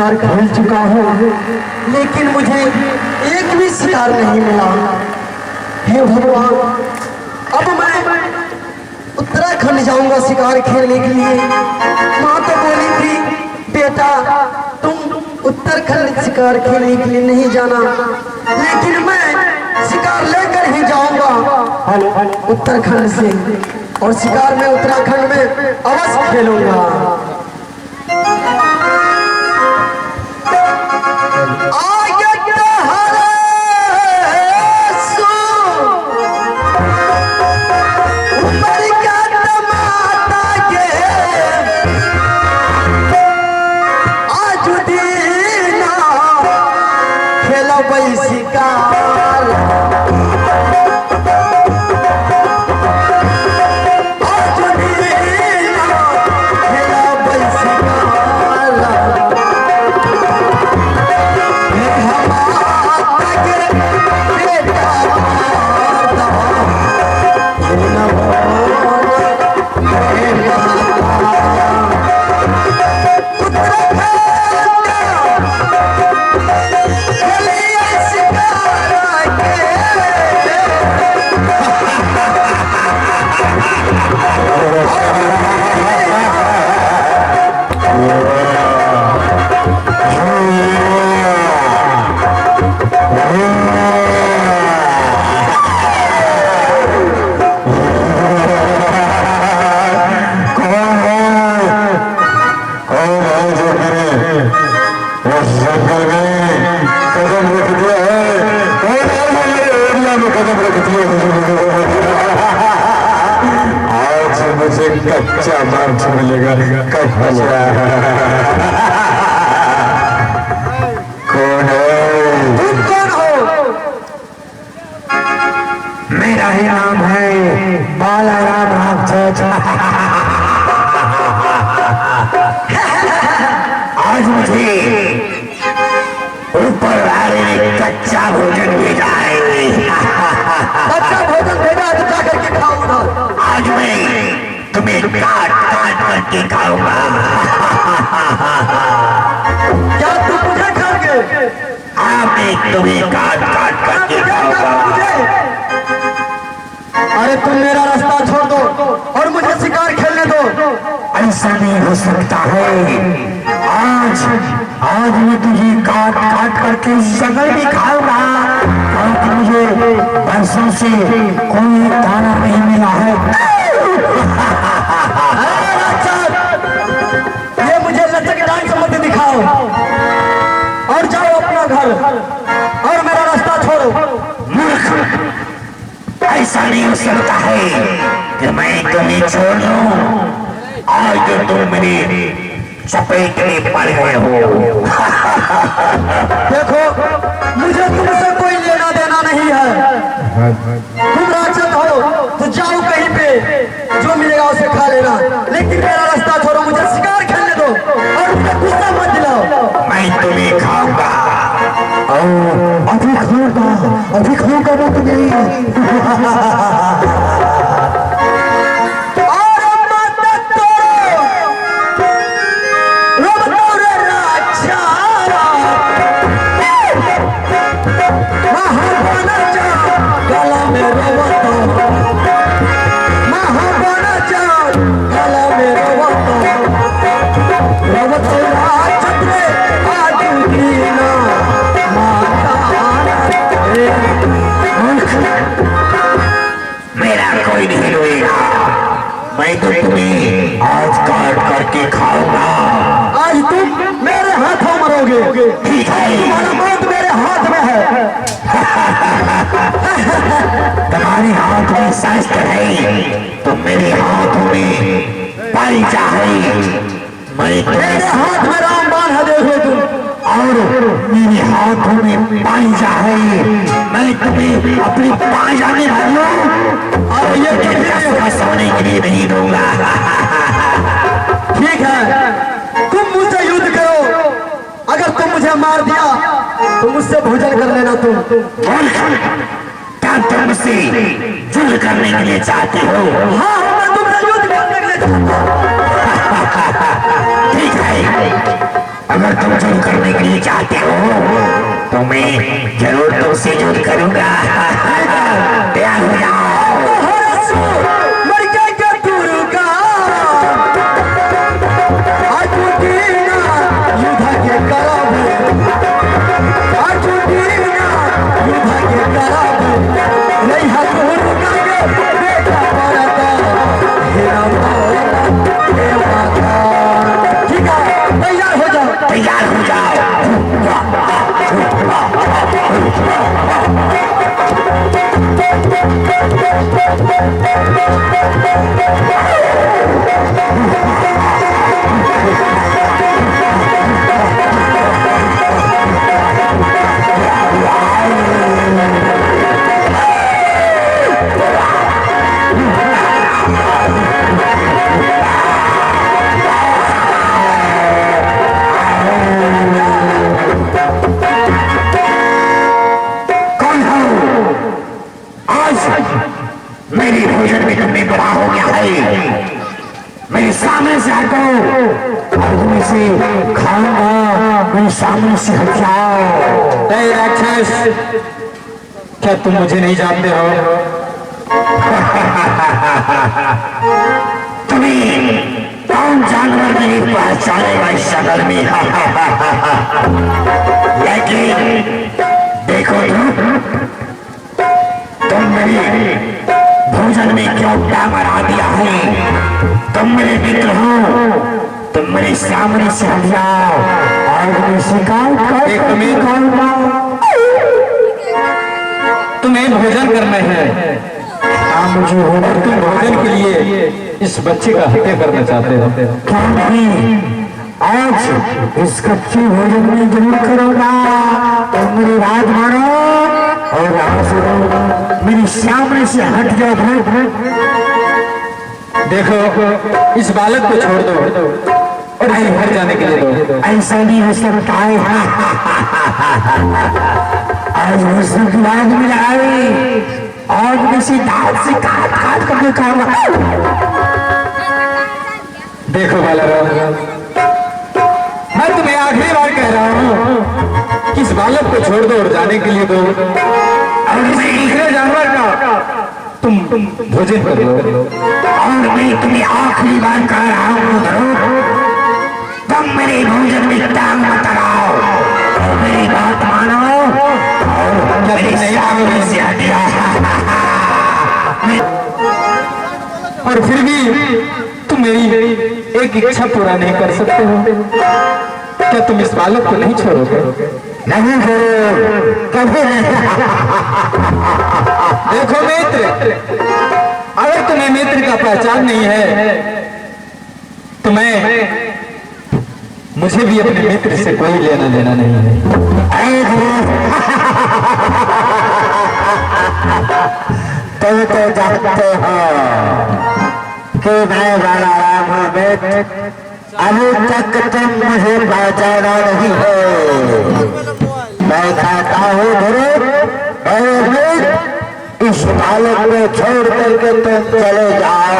शिकार खेल चुका हूँ, लेकिन मुझे एक भी शिकार नहीं मिला। हे भगवान, अब मैं उत्तराखंड जाऊंगा शिकार खेलने के लिए। माँ तो बोली थी बेटा तुम उत्तराखंड शिकार खेलने के लिए नहीं जाना, लेकिन मैं शिकार लेकर ही जाऊंगा उत्तराखंड से, और शिकार में उत्तराखंड में अवश्य खेलूंगा। कच्चा मांस मिलेगा। कौन है? तुम कौन हो? मेरा ही नाम है बालाराम रामचंद। आज मुझे ऊपर वाले ने कच्चा भोजन भेजा है। कच्चा भोजन भेजा तो जा करके खाऊंगा। आज मैं तुम्हें काट काट करके खाऊंगा। क्या तुम मुझे खाओगे? हाँ, मैं तुम्हें काट काट करके खाऊंगा। अरे तुम मेरा रास्ता छोड़ दो और मुझे शिकार खेलने दो। ऐसा नहीं हो सकता है। आज मैं तुझे काट काट करके शक्ल भी खाऊंगा, क्योंकि मुझे बरसों से कोई दाना नहीं मिला है। ये मुझे लचक डांस मत दिखाओ और जाओ अपना घर और मेरा रास्ता छोड़ो। मूर्ख, ऐसा नहीं हो सकता है कि मैं तुम्हें छोड़ दूं। आज जो तुम मेरे चपेट में पड़ गए हो। देखो, मुझे तुमसे कोई लेना देना नहीं है। तुम राक्षस हो तो जाओ कहीं पे, जो मिलेगा उसे खा लेना, लेकिन मेरा रास्ता छोड़ो। मुझे शिकार खेलने दो और मुझे गुस्सा मत दिलाओ। मैं तुम्हें खाऊंगा। अभी खाऊंगा मैं तुम्हें। मेरा कोई नहीं रोएगा। मैं तो तुम्हें आज काट करके खाऊंगा। आज तुम मेरे हाथों मरोगे। ठीक है, तुम्हारा मौत मेरे हाथ में है। तुम्हारे हाथ में शस्त्र है तो मेरे हाथों में पंजा है। मेरे हाथ में रामबाण है, देखो तुम। और मेरे हाथों में पंजा है। मैं तुम्हें अपनी पंजा में भर लूं और ये तुम्हें सोने के लिए नहीं दूंगा। ठीक है, तुम मुझसे युद्ध करो। अगर तुम मुझे मार दिया तो मुझसे भोजन कर लेना। तुम क्या तुम मुझसे युद्ध करने के लिए चाहते हो? हाँ, मैं तुमसे युद्ध करने के लिए चाहता हूं। ठीक है, अगर तुम युद्ध करने के लिए चाहते हो तो मैं जरूर तुमसे युद्ध करूंगा। तैयार हो जाओ। मर के दुर्गा अर्जुना युद्ध के करब, अर्जुना युद्ध के करब, नहीं है दुर्गा के बेटा परता हे माता। ठीक है, तैयार हो जाओ। तैयार हो जाओ। मेरी भोजन में तुमने बड़ा हो गया है, मेरे सामने से हटो और तुम इसे खाऊंगा। मेरे सामने से हट जाओ। राक्षस, क्या तुम मुझे नहीं जानते हो? तुम्हें कौन जानवर नहीं पहचानेगा इस शक्ल में। लेकिन देखो तुम मेरी भोजन में क्यों डामर आ दिया है। तुम मेरे मित्र हो, तुम मेरे सामने से हट जाओ और तुम्हें शिकार तुम्हें भोजन करना है। हाँ, मुझे होना। तुम भोजन के लिए इस बच्चे का हत्या करना चाहते हो? क्या नहीं, आज इस कच्चे भोजन में जरूर करूंगा। तुम मेरी बात मानो और यहाँ से मेरी सामने से हट जाओ। देखो, इस बालक को छोड़ दो और इसे घर जाने के लिए दो। ऐसा नहीं हो सकता है। आज मुझसे याद मिलाई और किसी दांत से काट काट करके खाऊंगा। देखो बालक, मैं तुम्हें आखिरी बार कह रहा हूँ कि इस बालक को छोड़ दो और जाने के लिए दो। और किसी दूसरे जानवर का तुम भोजन कर लो। और मैं तुम्हें आखिरी बार कह रहा हूँ, तुम मेरे भोजन में टांग मत लगाओ। मेरी बात मानो और मेरे सामने से हट जाओ। और फिर भी तुम मेरी एक इच्छा पूरा नहीं कर सकते हो। क्या तुम इस बालक को नहीं छोड़ोगे? नहीं करो, कभी नहीं। देखो मित्र, अगर तुम्हें मित्र का पहचान नहीं है तो मुझे भी अपने मित्र से कोई लेना देना नहीं है। तुम तो जानते हो कि मैं बड़ा राम हूँ मित्र। अभी तक तुम मुझे पहचाना नहीं हो। मैं कहता हूँ इस बालक को छोड़ करके तुम चले जाओ।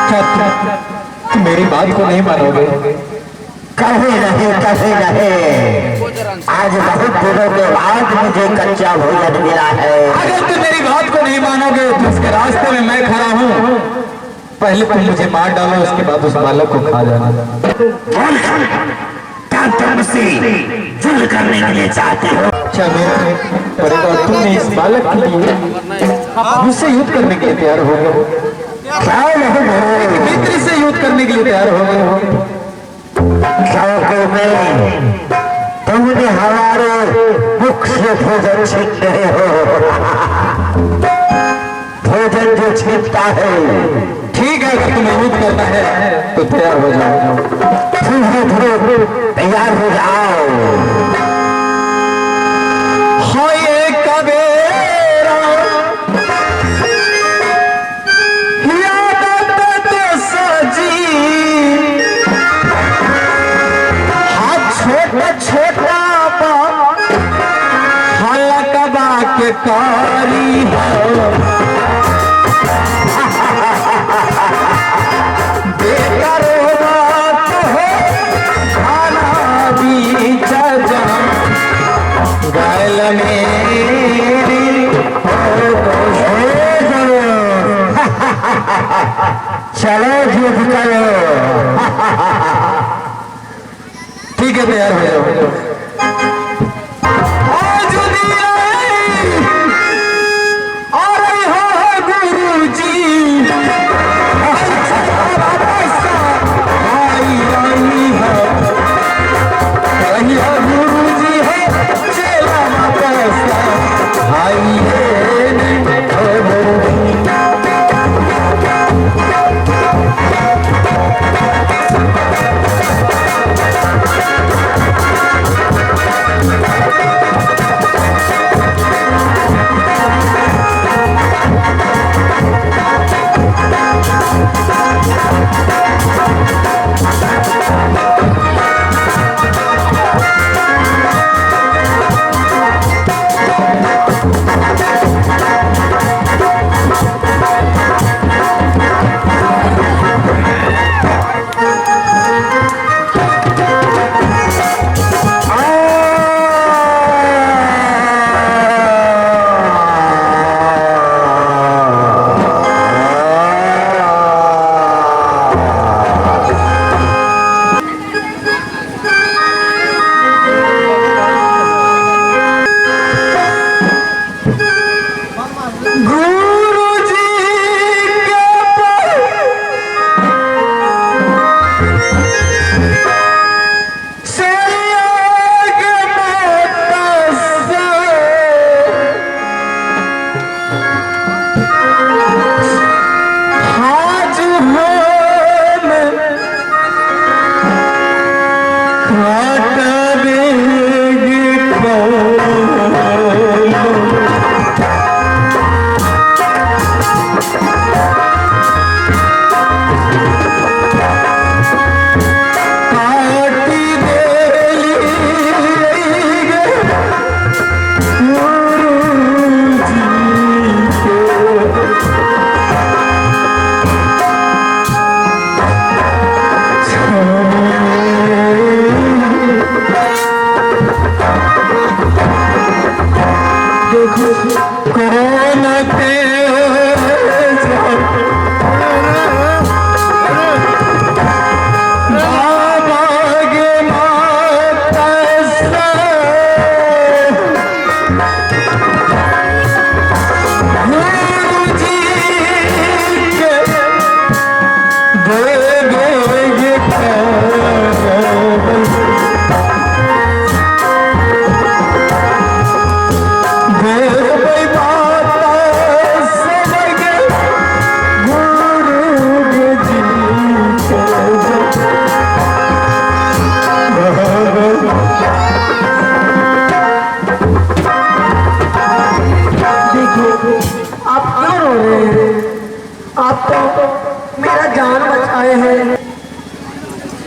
क्या तुम मेरी बात को नहीं मानोगे? कभी नहीं, कभी नहीं। आज बहुत दिनों के बाद मुझे कच्चा भोजन मिला है। अगर तुम मेरी बात को नहीं मानोगे तो उसके रास्ते में मैं खड़ा हूँ। पहले तुम मुझे मार डालो, उसके बाद उस बालक को खा जाना। क्या तुम मुझसे युद्ध करने के लिए चाहते हो? अच्छा मित्र, पर तुमने इस बालक के लिए मुझसे युद्ध करने के लिए तैयार हो गए हो? क्या नहीं, मित्र से युद्ध करने के लिए तैयार हो गए हो? तुमने हमारे मुख से भोजन छीन रहे हो। भोजन जो छीनता है। ठीक है, तो तुम्हें युद्ध करना है तो तैयार हो जाओ। तैयार हो जाओ। हाय कबीरा यादत तो सजी, हाथ छोटा छोटा हलकबा के कारी हो। बेटा रो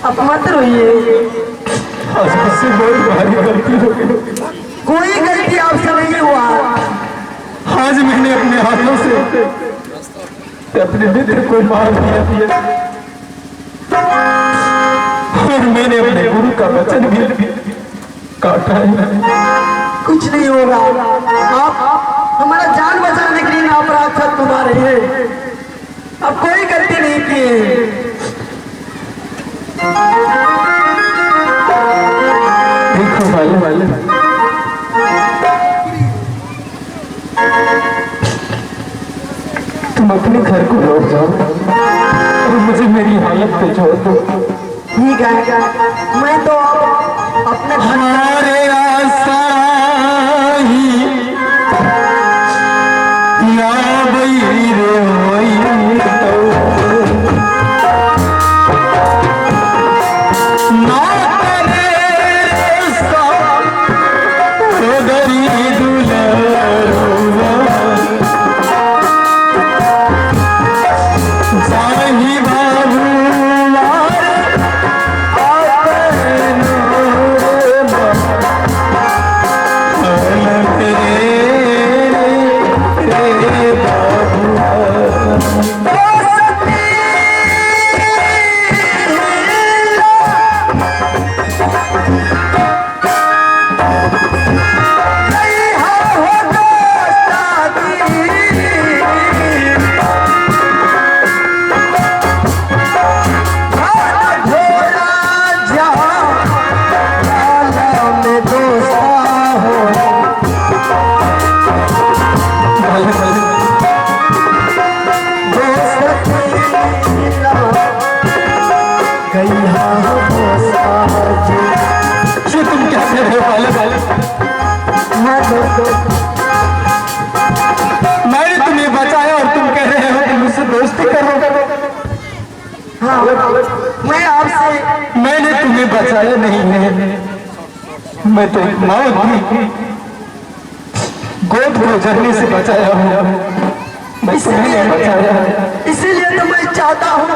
आप मत रोइए। मुझसे बहुत भारी गलती हो गई। कोई गलती आपसे नहीं हुआ। आज मैंने अपने हाथों से अपने मित्र को मार दिया और मैंने अपने गुरु का वचन भी काटा है। कुछ नहीं होगा। आप हमारा जान बचाने के लिए अपराध छत घुमा रही है। अब कोई गलती नहीं की है। देखो वाले तुम अपने घर को लौट जाओ और मुझे मेरी हालत पे छोड़ दो। ठीक है, मैं तो अपने हमारे आशा ही या बई रे मैंने तुम्हें बचाया और तुम कह रहे हो कि मुझसे दोस्ती करो। हाँ, मैं आपसे मैंने तुम्हें बचाया नहीं है, मैं तो एक माँ की गोद को जलने से बचाया हूँ, मैं तुम्हें नहीं बचाया। इसीलिए तो मैं चाहता हूँ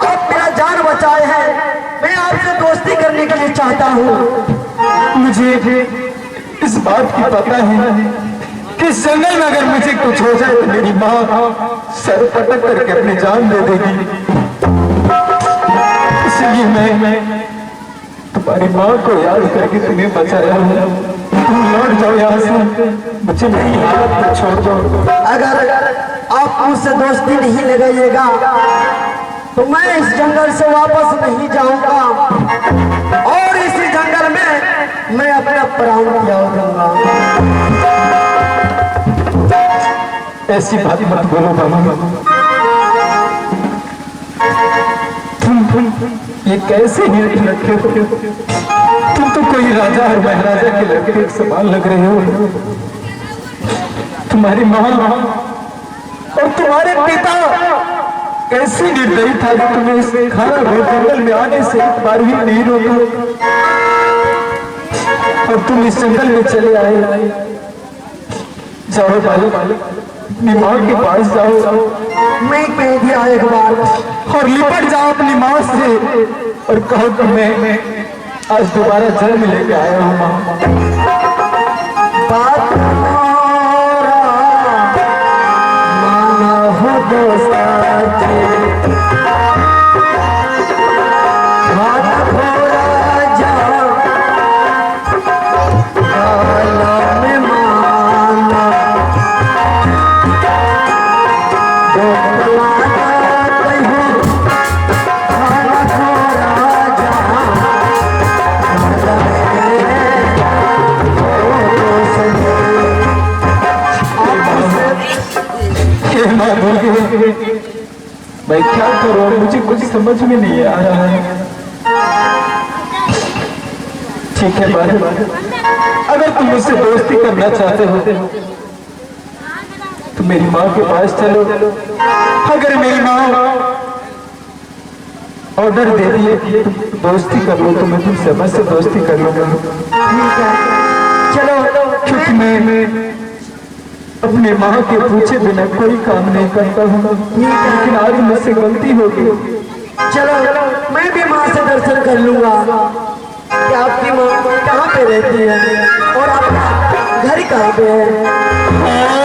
आप मेरा जान बचाए हैं। मैं आपसे दोस्ती करने के लिए चाहता हूँ। मुझे इस बात की पता है कि इस जंगल में अगर मुझे कुछ हो जाए तो मेरी माँ सर पटक करके अपनी जान दे देगी। इसलिए मैं तुम्हारी माँ को याद करके तुम्हें बचाया हूँ। तुम लौट जाओ यहाँ से, मुझे मेरी हालत में छोड़ दो। अगर आप मुझसे दोस्ती नहीं लगाइएगा तो मैं इस जंगल से वापस नहीं जाऊंगा और इसी जंगल में मैं अपना प्राण त्याग दूंगा। ऐसी बात मत बोलो बाबा। तुम ये कैसे नीति रखे हो? तुम तो कोई राजा और महाराजा के लड़के के समान लग रहे हो। तुम्हारी माँ और तुम्हारे पिता कैसे निर्दयी था कि तुम्हें इस खाना घोर जंगल में आने से एक बार भी नहीं रोका और तुम इस जंगल में चले आए। जाओ बालक, अपनी माँ के पास जाओ। मैं कह दिया एक बार और लिपट जाओ अपनी माँ से और कहो कि मैं आज दोबारा जन्म लेके आया हूँ माँ। बात माना हो दोस्ता मैं क्या करूं, मुझे कुछ समझ में नहीं आ रहा है। ठीक है बालक, अगर तुम मुझसे दोस्ती करना चाहते हो तो मेरी माँ के पास चलो। अगर मेरी माँ ऑर्डर दे दिए कि तुम दोस्ती कर लो तो मैं तुम समझ से दोस्ती कर लूंगा। चलो, क्योंकि मैं अपने माँ के पूछे बिना कोई काम नहीं करता हूँ, लेकिन आज मुझसे गलती हो गई। चलो मैं भी माँ से दर्शन कर लूंगा कि आपकी माँ कहाँ पे रहती है और आपका घर कहाँ पे है।